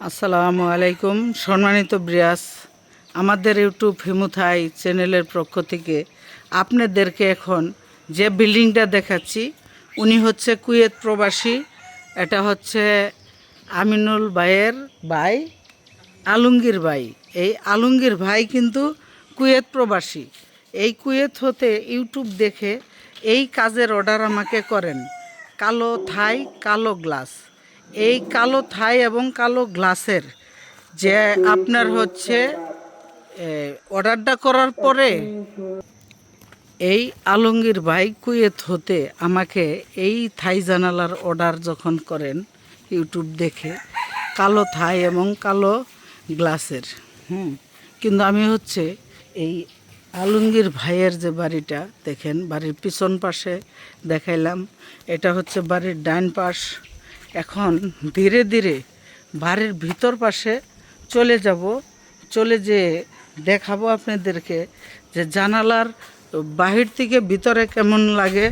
আসসালামু আলাইকুম সম্মানিত ব্রিয়াস, আমাদের ইউটিউব হিমুথাই চ্যানেলের পক্ষ থেকে আপনাদেরকে এখন যে বিল্ডিংটা দেখাচ্ছি উনি হচ্ছে কুয়েত প্রবাসী। এটা হচ্ছে আমিনুল ভাইয়ের ভাই, আলমগীর ভাই। এই আলমগীর ভাই কিন্তু কুয়েত প্রবাসী। এই কুয়েত হতে ইউটিউব দেখে এই কাজের অর্ডার আমাকে করেন, কালো থাই কালো গ্লাস। এই কালো থাই এবং কালো গ্লাসের যে আপনার হচ্ছে অর্ডারটা করার পরে এই আলমগীর ভাই কুয়েত হতে আমাকে এই থাই জানালার অর্ডার যখন করেন ইউটিউব দেখে, কালো থাই এবং কালো গ্লাসের। কিন্তু আমি হচ্ছে এই আলমগীর ভাইয়ের যে বাড়িটা দেখেন, বাড়ির পিছন পাশে দেখাইলাম, এটা হচ্ছে বাড়ির ডান পাশ। এখন ধীরে ধীরে বাড়ির ভিতর পাশে চলে যেয়ে দেখাবো আপনাদেরকে যে জানালার বাহির থেকে ভিতরে কেমন লাগে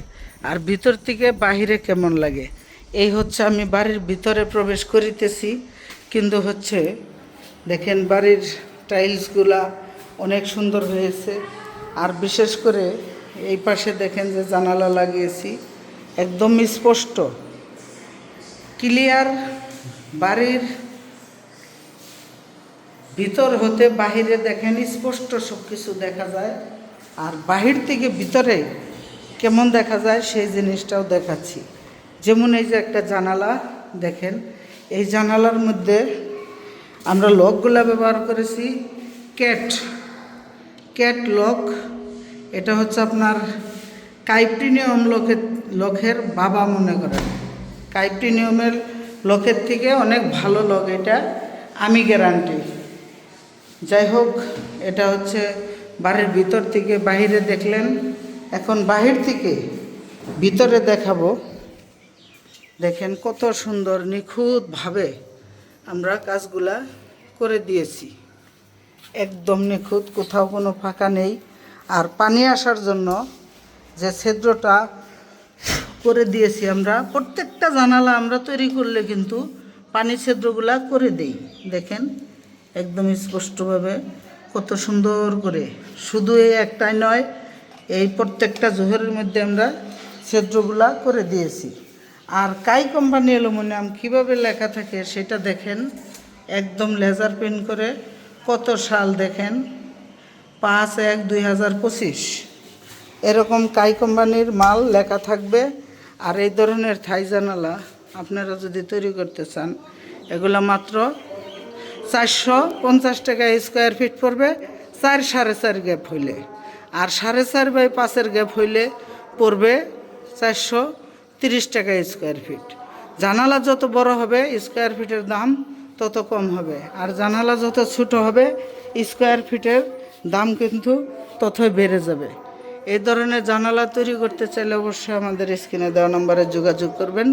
আর ভিতর থেকে বাহিরে কেমন লাগে। এই হচ্ছে আমি বাড়ির ভিতরে প্রবেশ করিতেছি, কিন্তু হচ্ছে দেখেন বাড়ির টাইলসগুলা অনেক সুন্দর হয়েছে। আর বিশেষ করে এই পাশে দেখেন যে জানালা লাগিয়েছি, একদম স্পষ্ট ক্লিয়ার। বাড়ির ভিতর হতে বাহিরে দেখেন স্পষ্ট সব কিছু দেখা যায়, আর বাহির থেকে ভিতরে কেমন দেখা যায় সেই জিনিসটাও দেখাচ্ছি। যেমন এই যে একটা জানালা দেখেন, এই জানালার মধ্যে আমরা লকগুলা ব্যবহার করেছি ক্যাট লক। এটা হচ্ছে আপনার কাইপ্রিনিয়াম লকের বাবা মনে করেন। কাইপ্রিনিয়ামের লকের থেকে অনেক ভালো লক, এটা আমি গ্যারান্টি। যাই হোক, এটা হচ্ছে বাড়ির ভিতর থেকে বাহিরে দেখলেন। এখন বাহির থেকে ভিতরে দেখাবো। দেখেন কত সুন্দর নিখুঁতভাবে আমরা কাজগুলা করে দিয়েছি, একদম নিখুঁত, কোথাও কোনো ফাঁকা নেই। আর পানি আসার জন্য যে ছিদ্রটা করে দিয়েছি আমরা, প্রত্যেকটা জানালা আমরা তৈরি করলে কিন্তু পানি ছিদ্রগুলা করে দেই। দেখেন একদম স্পষ্টভাবে কত সুন্দর করে, শুধু এই একটাই নয়, এই প্রত্যেকটা জোহরের মধ্যে আমরা ছিদ্রগুলা করে দিয়েছি। আর কাই কোম্পানি অ্যালুমিনিয়াম কীভাবে লেখা থাকে সেটা দেখেন, একদম লেজার প্রিন্ট করে। কত সাল দেখেন, 5/1/2025 এরকম কাই কোম্পানির মাল লেখা থাকবে। আর এই ধরনের থাই জানালা আপনারা যদি তৈরি করতে চান, এগুলো মাত্র 450 টাকা স্কোয়ার ফিট পড়বে, 4-4.5 গ্যাপ হইলে। আর 4.5/5 গ্যাপ হইলে পড়বে 430 টাকা স্কোয়ার ফিট। জানালা যত বড় হবে স্কোয়ার ফিটের দাম তত কম হবে, আর জানালা যত ছোটো হবে স্কোয়ার ফিটের দাম কিন্তু ততই বেড়ে যাবে। এই ধরনের জানালা তৈরি করতে চাইলে অবশ্যই আমাদের স্ক্রিনে দেওয়া নম্বরে যোগাযোগ করবেন।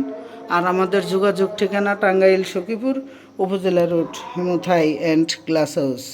আর আমাদের যোগাযোগ ঠিকানা টাঙ্গাইল সখীপুর উপজেলা রোড, হিমুথাই অ্যান্ড গ্লাস হাউস।